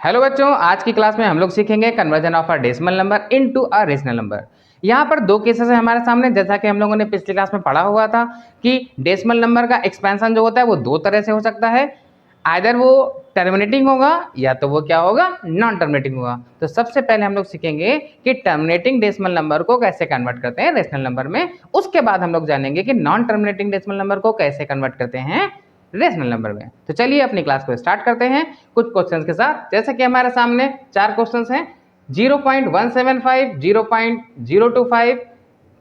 Hello बच्चों, आज की क्लास में हम लोग सीखेंगे conversion of a decimal number into a rational number. यहाँ पर दो केसेस है हमारे सामने, जैसा कि हम लोगों ने पिछली क्लास में पढ़ा हुआ था कि डेसिमल नंबर का एक्सपेंशन जो होता है वो दो तरह से हो सकता है। आइदर वो टर्मिनेटिंग होगा या तो वो क्या होगा, नॉन टर्मिनेटिंग होगा। तो सबसे पहले हम लोग सीखेंगे कि टर्मिनेटिंग डेसिमल नंबर को कैसे कन्वर्ट करते हैं रेशनल नंबर में। उसके बाद हम लोग जानेंगे कि नॉन टर्मिनेटिंग डेसिमल नंबर को कैसे कन्वर्ट करते हैं रेशनल नंबर में। तो चलिए अपनी क्लास को स्टार्ट करते हैं कुछ क्वेश्चंस के साथ। जैसे कि हमारे सामने चार क्वेश्चंस हैं, 0.175, 0.025,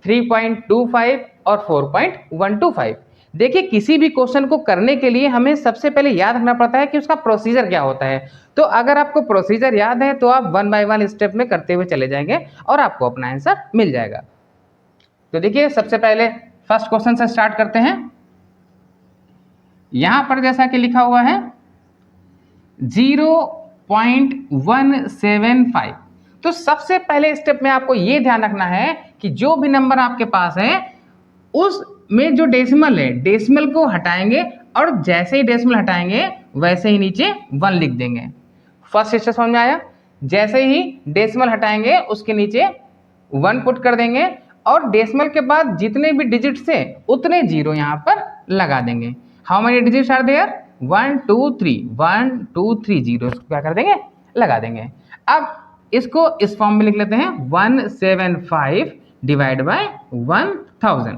3.25 और 4.125। देखिए, किसी भी क्वेश्चन को करने के लिए हमें सबसे पहले याद रखना पड़ता है कि उसका प्रोसीजर क्या होता है। तो अगर आपको प्रोसीजर याद है तो आप वन बाय वन स्टेप में करते हुए चले जाएंगे और आपको अपना आंसर मिल जाएगा। तो देखिए, सबसे पहले फर्स्ट क्वेश्चन से स्टार्ट करते हैं। यहां पर जैसा कि लिखा हुआ है 0.175। तो सबसे पहले स्टेप में आपको यह ध्यान रखना है कि जो भी नंबर आपके पास है उसमें जो डेसिमल है, डेसिमल को हटाएंगे और जैसे ही डेसिमल हटाएंगे वैसे ही नीचे 1 लिख देंगे। फर्स्ट स्टेप समझ में आया? जैसे ही डेसिमल हटाएंगे उसके नीचे 1 पुट कर देंगे और डेसिमल के बाद जितने भी डिजिट्स है उतने जीरो यहां पर लगा देंगे। How many digits are there? 1 2 3, 1 2 3 zero, इसको क्या कर देंगे, लगा देंगे। अब इसको इस फॉर्म में लिख लेते हैं 175 डिवाइड बाय 1000।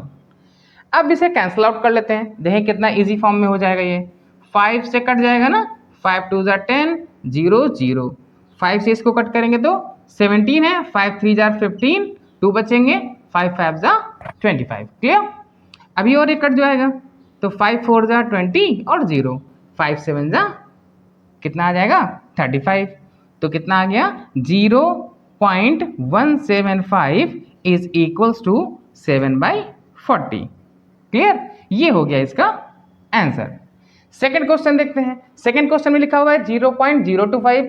अब इसे कैंसिल आउट कर लेते हैं, देखें कितना इजी फॉर्म में हो जाएगा। ये 5 से कट जाएगा ना, 5 2 जार 10, 0 0। 5 से इसको कट करेंगे तो 17 है, 5 3 जार 15, 2 बचेंगे, 5 5 जा 25। क्लियर? अभी और एक कट जाएगा तो 5 4 जा 20 और 0, 5 7 जा कितना आ जाएगा 35। तो कितना आ गया 0.175 इज इक्वल्स टू 7/40। क्लियर? ये हो गया इसका आंसर। सेकंड क्वेश्चन देखते हैं। सेकंड क्वेश्चन में लिखा हुआ है 0.025।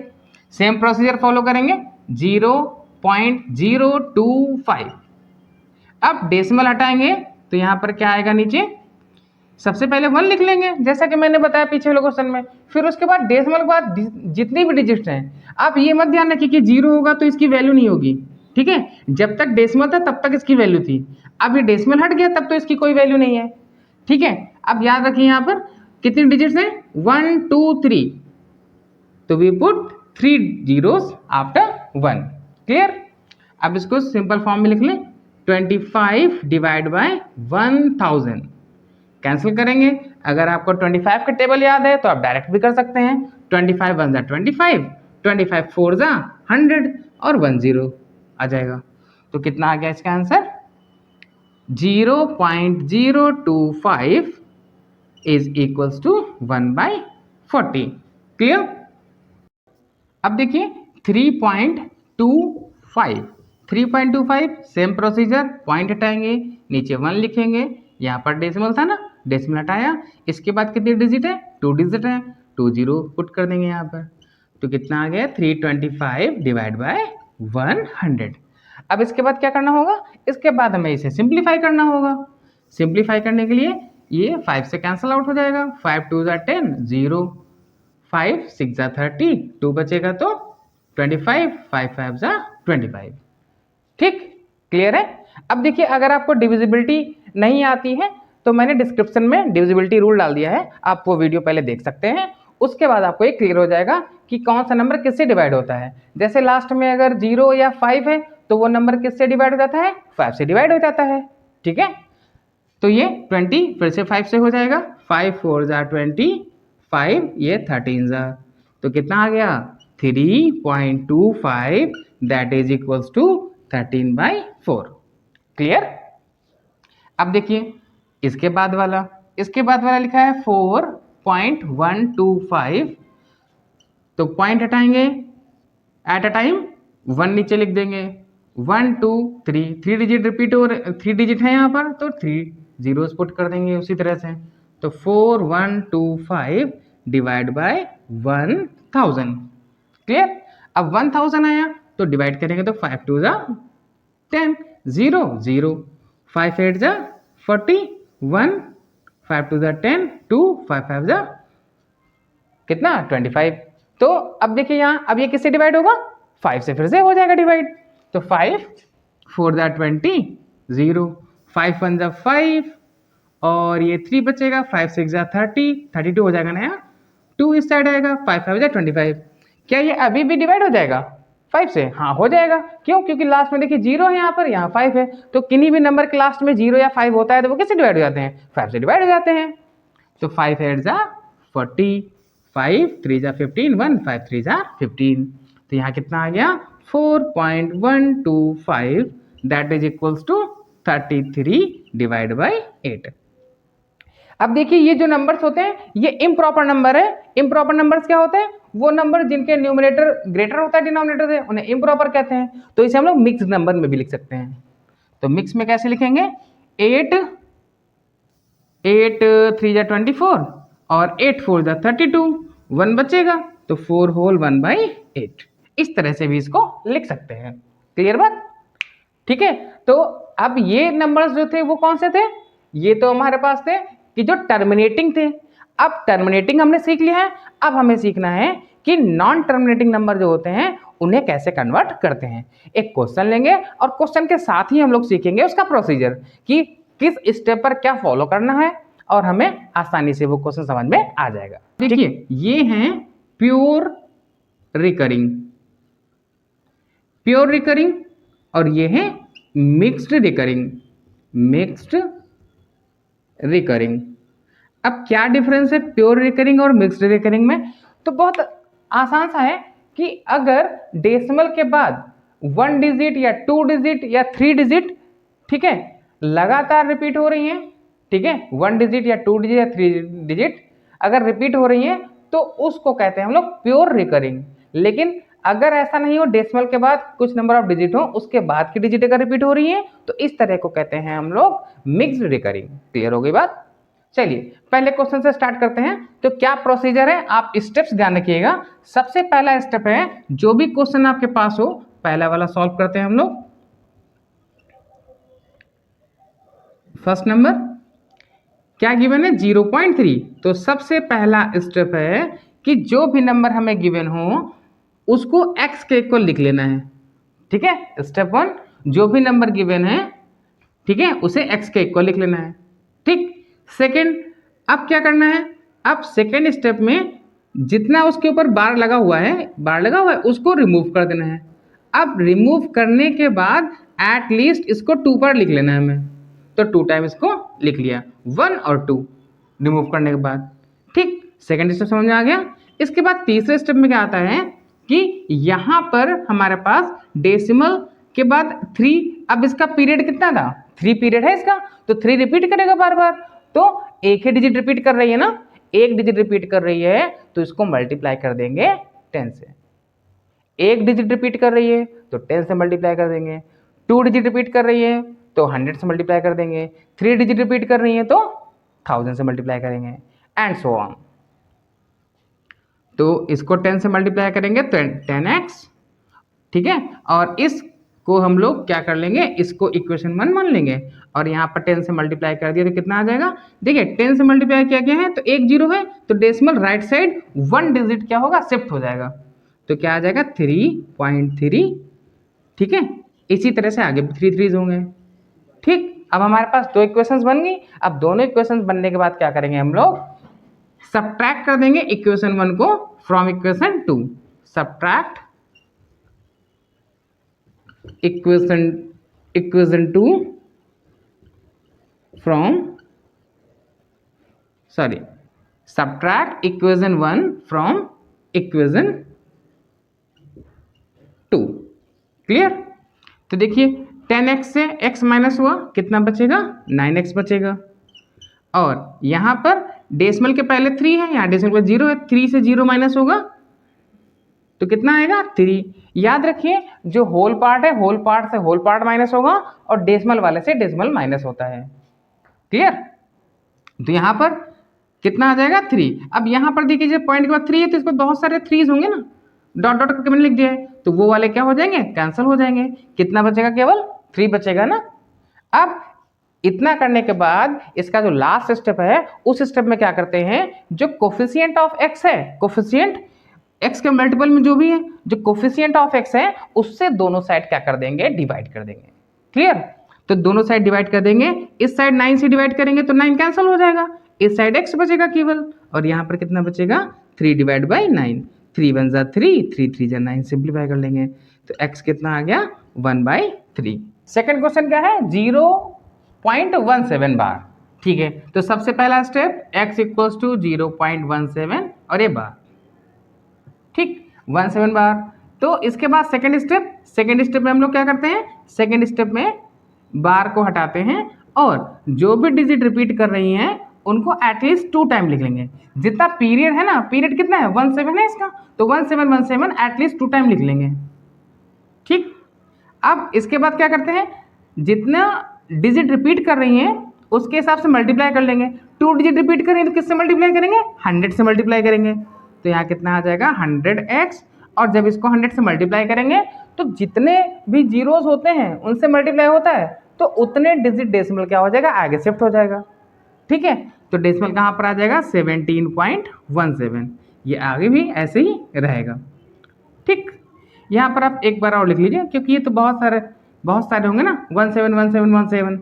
सेम प्रोसीजर फॉलो करेंगे, 0.025। अब डेसिमल हटाएंगे तो यहां पर क्या आएगा, नीचे सबसे पहले 1 लिख लेंगे जैसा कि मैंने बताया पीछे वाले क्वेश्चन में। फिर उसके बाद डेसिमल के बाद जितनी भी डिजिट्स हैं, आप ये मत ध्यान रखिए कि 0 होगा तो इसकी वैल्यू नहीं होगी। ठीक है, जब तक डेसिमल था तब तक इसकी वैल्यू थी, अब ये डेसिमल हट गया तब तो इसकी कोई वैल्यू नहीं है। ठीक है, अब याद रखिए यहाँ पर कितनी डिजिट्स हैं, 1 2 3, तो we put 3 zeros after 1। Clear? अब इसको सिंपल फॉर्म में लिख लें, 25 डिवाइड बाय 1000। कैंसिल करेंगे। अगर आपको 25 का टेबल याद है तो आप डायरेक्ट भी कर सकते हैं। 25 1 जा 25, 25 4 जा 100 और 1 0 आ जाएगा। तो कितना आ गया इसका answer, 0.025 is equals to 1/40। Clear? अब देखिए 3.25 सेम प्रोसीजर, पॉइंट हटाएंगे, नीचे 1 लिखेंगे, यहाँ पर डेसिमल था ना, डेसिमल हटाया, इसके बाद कितनी डिजिट है, 2 डिजिट है, 2 0 पुट कर देंगे यहाँ पर। तो कितना आ गया 325 डिवाइड बाय 100। अब इसके बाद क्या करना होगा, इसके बाद हमें इसे सिंप्लीफाई करना होगा। सिंप्लीफाई करने के लिए ये 5 से कैंसिल आउट हो जाएगा, 5 2 जा 10, 0, 5 6 जा 30, 2 बचेगा तो 25, 5 5 जा 25। ठीक, क्लियर है? अब देखिए, अगर आपको डिविजिबिलिटी नहीं आती है तो मैंने डिस्क्रिप्शन में डिविजिबिलिटी रूल डाल दिया है, आप वो वीडियो पहले देख सकते हैं। उसके बाद आपको ये क्लियर हो जाएगा कि कौन सा नंबर किससे डिवाइड होता है। जैसे लास्ट में अगर 0 या 5 है तो वो नंबर किससे डिवाइड हो जाता है, 5 से डिवाइड हो जाता है। ठीक है, तो ये 20 फिर से 5 से हो जाएगा, 5 4 जा 20, 5 ये 13 जा, तो कितना आ गया 3.25, that is equals to 13/4। Clear? अब देखिए इसके बाद वाला लिखा है 4.125। तो पॉइंट हटाएंगे, एट अ टाइम 1 नीचे लिख देंगे, 1 2 3, 3 डिजिट रिपीट हो रहे, 3 डिजिट है यहाँ पर तो 3 zeros पुट कर देंगे उसी तरह से। तो 4125 डिवाइड बाय 1000। क्लियर? अब 1000 आया तो डिवाइड करेंगे तो 5 2 जा 10, 0 0, 5 8 जा 40, 1, 5 2 जा 10, 2 5 5 जा कितना 25। तो अब देखिए यहाँ, अब ये किससे डिवाइड होगा, 5 से फिर से हो जाएगा डिवाइड। तो 5 4 दा 20 0, 5 1 जा 5 और ये 3 बचेगा, 5 6 जा 30, 32 हो जाएगा ना यहाँ, 2 इस साइड आएगा, 5 5 जा 25। क्या ये अभी भी डिवाइड हो जाएगा 5 से? हाँ हो जाएगा। क्यों? क्योंकि लास्ट में देखिए 0 है यहाँ पर, यहाँ 5 है, तो किन्हीं भी नंबर के लास्ट में 0 या 5 होता है तो वो किससे डिवाइड हो जाते हैं, 5 से डिवाइड हो जाते हैं। तो 5 8 जा 40, 5 3 जा 15, 1 5 3 जा 15, तो यहाँ कितना आ गया 4.125, that is equals to 33 divide by 8। अब देखिए ये जो नंबर्स होते हैं ये इम्प्रॉपर नंबर है। इम्प्रॉपर नंबर्स क्या होते हैं, वो नंबर जिनके न्यूमरेटर ग्रेटर होता है डिनोमिनेटर से, उन्हें इम्प्रॉपर कहते हैं। तो इसे हम लोग मिक्स नंबर में भी लिख सकते हैं। तो मिक्स में कैसे लिखेंगे, 8 3 जा 24 और 8 4 जा 32, 1 बचेगा तो 4 होल 1 बाई 8, इस तरह से भी इसको लिख सकते हैं। क्लियर बात? ठीक है। तो अब ये नंबर्स जो थे वो कौन से थे, ये तो हमारे पास थे कि जो टर्मिनेटिंग थे। अब टर्मिनेटिंग हमने सीख लिया है, अब हमें सीखना है कि नॉन टर्मिनेटिंग नंबर जो होते हैं उन्हें कैसे कन्वर्ट करते हैं। एक क्वेश्चन लेंगे और क्वेश्चन के साथ ही हम लोग सीखेंगे उसका प्रोसीजर कि किस स्टेप पर क्या फॉलो करना है, और हमें आसानी से वो क्वेश्चन समझ में आ जाएगा। देखिए ये हैं प्योर रिकरिंग, प्योर रिकरिंग, और ये है मिक्स्ड रिकरिंग, मिक्स्ड रिकरिंग। अब क्या डिफरेंस है प्योर रिकरिंग और मिक्स्ड रिकरिंग में, तो बहुत आसान सा है कि अगर डेसिमल के बाद 1 डिजिट या 2 डिजिट या 3 डिजिट, ठीक है, लगातार रिपीट हो रही हैं, ठीक है, 1 डिजिट या 2 डिजिट या 3 डिजिट अगर रिपीट हो रही हैं तो उसको कहते हैं हम लोग प्योर रिकरिंग। लेकिन अगर ऐसा नहीं हो, डेसिमल के बाद कुछ नंबर ऑफ डिजिट हो, उसके बाद की डिजिट अगर रिपीट हो रही है तो इस तरह को कहते हैं हम लोग मिक्स्ड रिकरिंग। क्लियर हो गई बात? चलिए पहले क्वेश्चन से स्टार्ट करते हैं। तो क्या प्रोसीजर है, आप स्टेप्स ध्यान रखिएगा। सबसे पहला स्टेप है, जो भी क्वेश्चन आपके पास हो पहला वाला सॉल्व करते हैं हम लोग। फर्स्ट नंबर क्या गिवन है, 0.3। तो सबसे पहला स्टेप है कि जो भी नंबर हमें गिवन हो उसको x के इक्वल लिख लेना है। ठीक है, स्टेप 1, जो भी नंबर गिवन है, ठीक है, उसे x के इक्वल लिख लेना है। ठीक। सेकंड, अब क्या करना है, अब सेकंड स्टेप में जितना उसके ऊपर बार लगा हुआ है उसको रिमूव कर देना है। अब रिमूव करने के बाद एट लीस्ट इसको 2 पर लिख लेना है हमें, तो 2 टाइम इसको लिख लिया, 1 और 2 रिमूव करने के बाद। ठीक, सेकंड स्टेप समझ में आ गया। इसके बाद तीसरे स्टेप में क्या आता है कि यहाँ पर हमारे पास डेसिमल के बाद 3, अब इसका पीरियड कितना था, 3 पीरियड है इसका, तो 3 रिपीट करेगा बार बार, तो एक ही डिजिट रिपीट कर रही है ना, एक डिजिट रिपीट कर रही है तो इसको मल्टीप्लाई कर देंगे 10 से। एक डिजिट रिपीट कर रही है तो 10 से मल्टीप्लाई कर देंगे, 2 डिजिट रिपीट कर रही है तो 100 से मल्टीप्लाई कर देंगे, 3 डिजिट रिपीट कर रही है तो 1000 से मल्टीप्लाई करेंगे, एंड सो ऑन। तो इसको 10 से मल्टीप्लाई करेंगे तो 10x, ठीक है, और इसको हम लोग क्या कर लेंगे, इसको इक्वेशन 1 मान लेंगे, और यहाँ पर 10 से मल्टीप्लाई कर दिया तो कितना आ जाएगा, देखिए 10 से मल्टीप्लाई किया गया है तो एक 0 है, तो डेसिमल राइट साइड 1 डिजिट क्या होगा, शिफ्ट हो जाएगा, तो क्या आ जाएगा 3.3। ठीक है, इसी तरह से आगे 3 3 होंगे। ठीक, अब हमारे पास 2 इक्वेशंस बन गई। अब दोनों इक्वेशंस बनने के बाद क्या करेंगे हम लोग, सब्ट्रैक्ट कर देंगे इक्वेशन 1 को from equation 2, subtract equation 2 from, sorry, subtract equation 1 from equation 2। Clear? तो देखिए 10x से x माइनस हुआ, कितना बचेगा, 9x बचेगा, और यहाँ पर डेसिमल के पहले 3 है, यहाँ डेसिमल पे 0 है, 3 से 0 माइनस होगा तो कितना आएगा, 3। याद रखिए जो होल पार्ट है, होल पार्ट से होल पार्ट माइनस होगा, और डेसिमल वाले से डेसिमल माइनस होता है। क्लियर? तो यहाँ पर कितना आ जाएगा, 3। अब यहाँ पर देखिए पॉइंट के बाद 3 है तो इसमें बहुत सारे 3s होंगे ना, डॉट डॉट करके मैंने लिख दिया है, तो वो वाले क्या हो जाएंगे, कैंसिल हो जाएंगे, कितना बचेगा, केवल 3 बचेगा ना। अब इतना करने के बाद इसका जो लास्ट स्टेप है, उस स्टेप में क्या करते हैं, जो कोफिशिएंट ऑफ x है, कोफिशिएंट x के मल्टीपल में जो भी है, जो कोफिशिएंट ऑफ x है, उससे दोनों साइड क्या कर देंगे, डिवाइड कर देंगे। क्लियर? तो दोनों साइड डिवाइड कर देंगे, इस साइड 9 से डिवाइड करेंगे तो 9 कैंसिल हो जाएगा, इस साइड x बचेगा केवल, और यहाँ पर कितना बचेगा 3 डिवाइड बाई 9, 3 1 जा 3, 3 3 जा 9, सिंप्लीफाई कर लेंगे तो x कितना आ गया 1/3। सेकंड क्वेश्चन क्या है 0.17 बार। ठीक है, तो सबसे पहला स्टेप x इक्वल्स टू 0.17 और ये बार, ठीक 17 बार। तो इसके बाद सेकंड स्टेप में हम लोग क्या करते हैं, सेकंड स्टेप में बार को हटाते हैं और जो भी डिजिट रिपीट कर रही हैं उनको एटलीस्ट 2 टाइम लिख लेंगे। जितना पीरियड है ना, पीरियड कितना है 17 है इसका, तो 1717 एटलीस्ट 2 टाइम लिख लेंगे। ठीक, अब इसके बाद क्या करते हैं, जितना डिजिट रिपीट कर रही हैं उसके हिसाब से मल्टीप्लाई कर लेंगे। 2 डिजिट रिपीट कर रही हैं तो किससे मल्टीप्लाई करेंगे, 100 से मल्टीप्लाई करेंगे, तो यहाँ कितना आ जाएगा 100x, और जब इसको 100 से मल्टीप्लाई करेंगे तो जितने भी जीरोस होते हैं उनसे मल्टीप्लाई होता है, तो उतने डिजिट डेसिमल क्या हो जाएगा, आगे शिफ्ट हो जाएगा। ठीक है, तो डेसिमल कहाँ पर आ जाएगा 17.17, ये आगे भी ऐसे ही रहेगा। ठीक, यहाँ पर आप एक बार और लिख लीजिए क्योंकि ये तो बहुत सारे होंगे ना, 171717।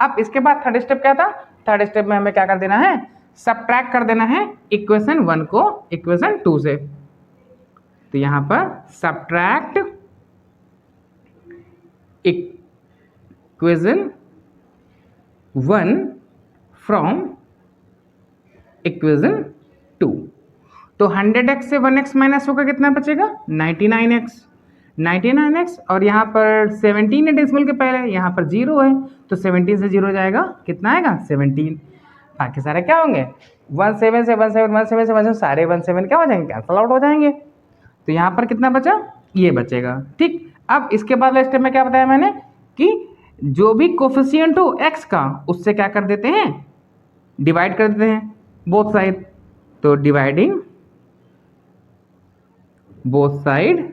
अब इसके बाद थर्ड स्टेप क्या था, थर्ड स्टेप में हमें क्या कर देना है, सबट्रैक्ट कर देना है इक्वेशन 1 को इक्वेशन 2 से। तो यहाँ पर सबट्रैक्ट इक्वेशन 1 फ्रॉम इक्वेशन 2। तो 100x से 1x माइनस होकर कितना बचेगा 99x, और यहाँ पर 17 है डेसिमल के पहले, यहाँ पर 0 है तो 17 से 0 जाएगा, कितना आएगा 17। बाकी सारे क्या होंगे 17 से 17 सारे 17 क्या हो जाएंगे, कैंसल आउट हो जाएंगे। तो यहाँ पर कितना बचा, ये बचेगा। ठीक, अब इसके बाद स्टेप में क्या बताया मैंने कि जो भी कोफिशिएंट हो x का उससे क्या कर देते हैं, डिवाइड कर देते हैं बोथ साइड। तो डिवाइडिंग बोथ साइड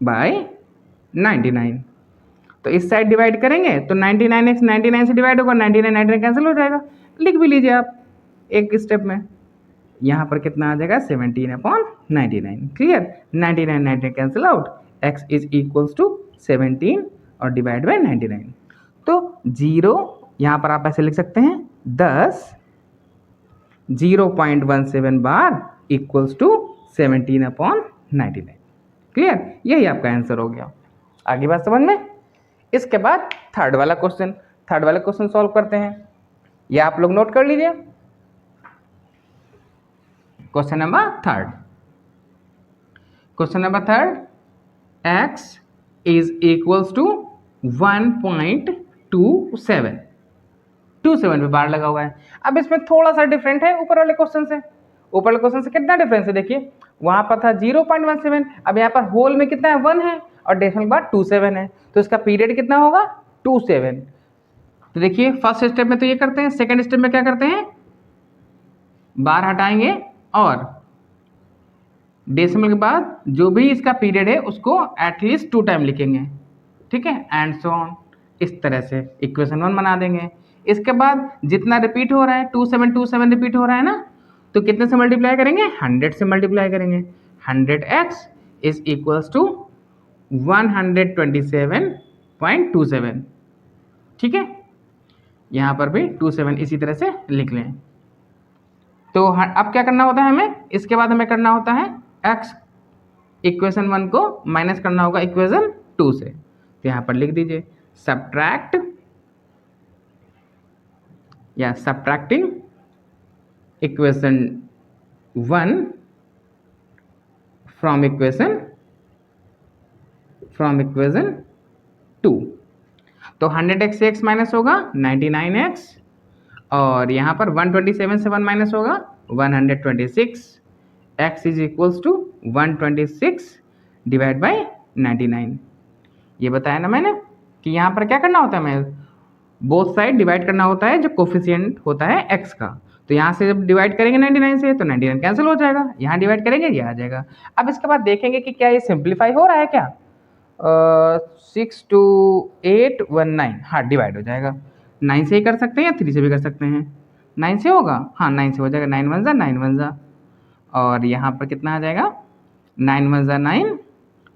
बाय 99, तो इस साइड डिवाइड करेंगे तो 99x 99 से डिवाइड होगा, 99 कैंसिल हो जाएगा। लिख भी लीजिए आप एक स्टेप में, यहाँ पर कितना आ जाएगा 17/99। Clear, 99 cancel out, x is equals to 17 और डिवाइड बाय 99। तो 0 यहाँ पर आप ऐसे लिख सकते हैं 0.17 बार इक्वल्स टू 17/99। क्लियर, यही आपका आंसर हो गया। आगे बात समझ में। इसके बाद थर्ड वाला क्वेश्चन सॉल्व करते हैं, ये आप लोग नोट कर लीजिए। Question number third, x is equals to 1.27 पे बार लगा हुआ है। अब इसमें थोड़ा सा डिफरेंट है ऊपर वाले क्वेश्चन से। ऊपर वाले क्वेश्चन से कितना डिफरेंस है, देखिए वहां पर था 0.17, अब यहाँ पर होल में कितना है 1 है और डेसिमल के बाद 27 है, तो इसका पीरियड कितना होगा 27। तो देखिए फर्स्ट स्टेप में तो ये करते हैं, सेकंड स्टेप में क्या करते हैं, बार हटाएंगे और डेसिमल के बाद जो भी इसका पीरियड है उसको एटलीस्ट 2 टाइम लिखेंगे। ठीक है, एंड सो ऑन, इस तरह से इक्वेशन 1 बना देंगे। इसके बाद जितना रिपीट हो रहा है 2727 रिपीट हो रहा है ना, तो कितने से मल्टीप्लाई करेंगे 100 से मल्टीप्लाई करेंगे। 100x is equals to 127.27। ठीक है, यहाँ पर भी 27 इसी तरह से लिख लें। तो अब क्या करना होता है हमें, इसके बाद हमें करना होता है x इक्वेशन 1 को माइनस करना होगा इक्वेशन 2 से। तो यहाँ पर लिख दीजिए सब्ट्रैक्टिंग इक्वेशन 1 फ्रॉम इक्वेशन 2। तो 100x से x माइनस होगा 99x, और यहाँ पर 127 से 1 माइनस होगा 126। x is equals to 126 divide by 99। ये बताया ना मैंने कि यहाँ पर क्या करना होता है, हमें बोथ साइड डिवाइड करना होता है जो कोफिशिएंट होता है x का। तो यहाँ से जब डिवाइड करेंगे 99 से तो 99 कैंसिल हो जाएगा, यहाँ डिवाइड करेंगे ये आ जाएगा। अब इसके बाद देखेंगे कि क्या ये सिंप्लीफाई हो रहा है क्या। 62819, हाँ डिवाइड हो जाएगा। 9 से ही कर सकते हैं या 3 से भी कर सकते हैं। 9 से होगा, हाँ 9 से हो जाएगा, 9 1 जा 9 1 जा, और यहाँ पर कितना आ जाएगा 9 1 ज़ा 9,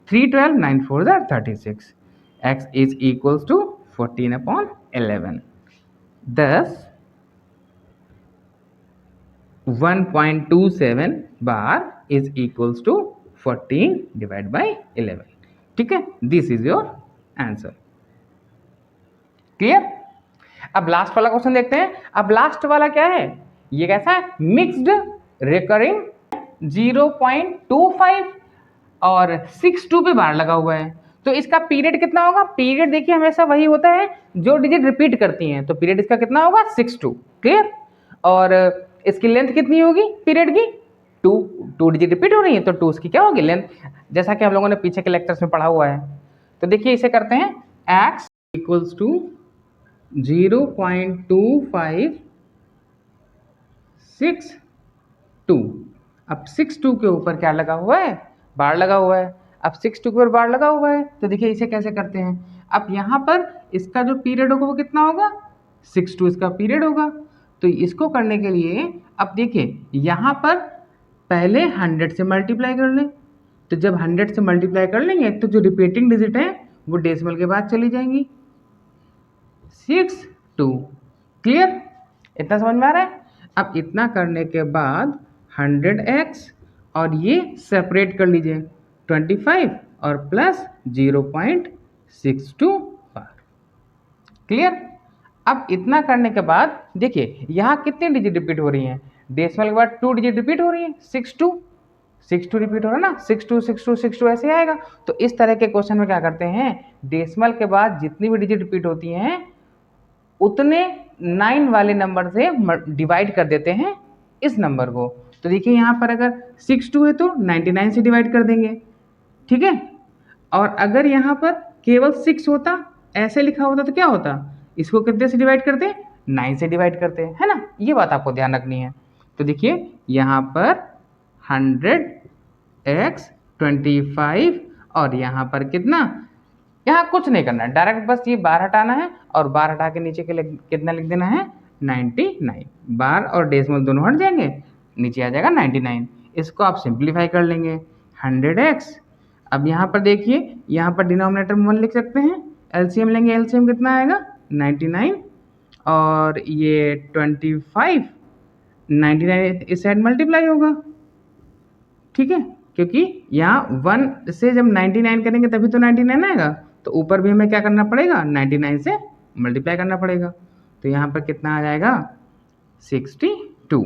3 12, 9 4 ज़ा 36, x is equals to 14/11। thus 1.27 bar is equals to 14/11। ठीक है, this is your answer. Clear? अब लास्ट वाला क्वेश्चन देखते हैं। अब लास्ट वाला क्या है, ये कैसा है, मिक्स्ड रिकरिंग 0.25 और 62 पे बार लगा हुआ है। तो इसका पीरियड कितना होगा? पीरियड देखिए हमेशा वही होता है जो डिजिट रिपीट करती हैं, तो पीरियड इसका कितना होगा 62। क्लियर? और इसकी लेंथ कितनी होगी पीरियड की? 2 डिजिट रिपीट हो रही है तो 2 इसकी क्या होगी लेंथ, जैसा कि हम लोगों ने पीछे के लेक्चर्स में पढ़ा हुआ है। तो देखिए इसे करते हैं x इक्वल्स टू 0.2562। अब 62 के ऊपर क्या लगा हुआ है, बार लगा हुआ है। अब 62 के ऊपर बार लगा हुआ है तो देखिए इसे कैसे करते हैं। अब यहाँ पर इसका जो पीरियड होगा वो कितना होगा, 62 इसका पीरियड होगा। तो इसको करने के लिए अब देखिए यहाँ पर पहले 100 से मल्टीप्लाई कर लें, तो जब 100 से मल्टीप्लाई कर लेंगे तो जो रिपीटिंग डिजिट है वो डेसिमल के बाद चली जाएंगी, 62। क्लियर? इतना समझ में आ रहा है? अब इतना करने के बाद 100x और ये सेपरेट कर लीजिए 25 और प्लस 0.62 बार। क्लियर? अब इतना करने के बाद देखिए यहाँ कितनी डिजिट रिपीट हो रही हैं, डेसिमल के बाद 2 डिजिट रिपीट हो रही है, 62 रिपीट हो रहा है ना, 62 ऐसे आएगा। तो इस तरह के क्वेश्चन में क्या करते हैं, डेसिमल के बाद जितनी भी डिजिट रिपीट होती हैं उतने 9 वाले नंबर से डिवाइड कर देते हैं इस नंबर को। तो देखिए यहाँ पर अगर 62 है तो 99 से डिवाइड कर देंगे। ठीक है, और अगर यहाँ पर केवल 6 होता, ऐसे लिखा होता तो क्या होता, इसको कितने से डिवाइड करते, 9 से डिवाइड करते हैं, है ना। ये बात आपको ध्यान रखनी है। तो देखिए यहाँ पर 100x 25 और यहाँ पर कितना, यहाँ कुछ नहीं करना है, डायरेक्ट बस ये बार हटाना है और बार हटा के नीचे के लिए कितना लिख देना है 99। बार और डेसिमल दोनों हट जाएंगे, नीचे आ जाएगा 99। इसको आप सिंप्लीफाई कर लेंगे 100x। अब यहाँ पर देखिए यहाँ पर डिनोमिनेटर में 1 लिख सकते हैं, एलसीएम लेंगे, एलसीएम कितना आएगा 99 और ये 25, 99 इस साइड मल्टीप्लाई होगा। ठीक है, क्योंकि यहाँ 1 से जब 99 करेंगे तभी तो 99 आएगा, तो ऊपर भी हमें क्या करना पड़ेगा 99 से मल्टीप्लाई करना पड़ेगा। तो यहाँ पर कितना आ जाएगा 62।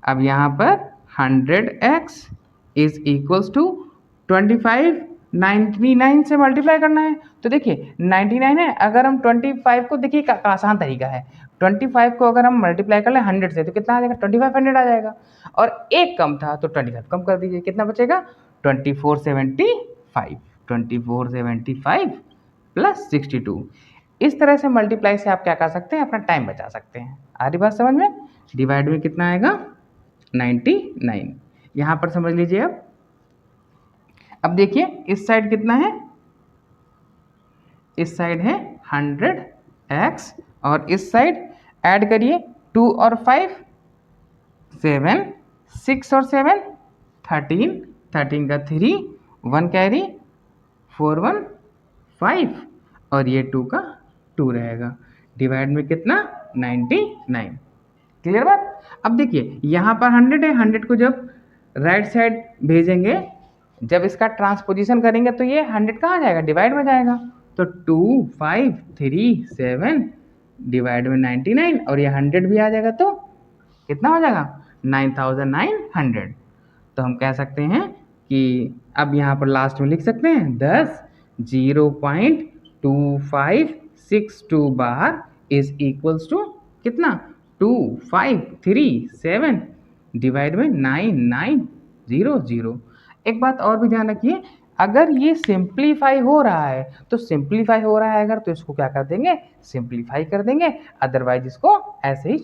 अब यहाँ पर 100x इज इक्वल्स टू 25 99 से मल्टीप्लाई करना है। तो देखिए 99 है, अगर हम 25 को देखिए आसान तरीका है, 25 को अगर हम मल्टीप्लाई कर लें 100 से तो कितना आ जाएगा 2500 आ जाएगा, और एक कम था तो 25 कम कर दीजिए, कितना बचेगा 2475 प्लस 62। इस तरह से मल्टीप्लाई से आप क्या कर सकते हैं, अपना टाइम बचा सकते हैं। आ रही बात समझ में? डिवाइड में कितना आएगा 99। यहाँ पर समझ लीजिए। अब देखिए इस साइड कितना है, इस साइड है 100x और इस साइड ऐड करिए 2 और 5 7, 6 और 7 13, 13 का 3, 1 कैरी 4 1 5 और ये 2 का 2 रहेगा। डिवाइड में कितना 99। क्लियर बात? अब देखिए यहाँ पर 100 है, 100 को जब राइट साइड भेजेंगे, जब इसका ट्रांसपोजिशन करेंगे तो ये 100 कहाँ जाएगा, डिवाइड में जाएगा। तो 2 5 3 7 डिवाइड में 99 और ये 100 भी आ जाएगा तो कितना हो जाएगा 9900। तो हम कह सकते हैं कि अब यहाँ पर लास्ट में लिख सकते हैं 10 0.2562 बार इज इक्वल्स टू कितना 2537 डिवाइड में 9900। एक बात और भी ध्यान रखिए, अगर ये सिंप्लीफाई हो रहा है तो सिंप्लीफाई हो रहा है अगर, तो इसको क्या कर देंगे सिंप्लीफाई कर देंगे, अदरवाइज इसको ऐसे ही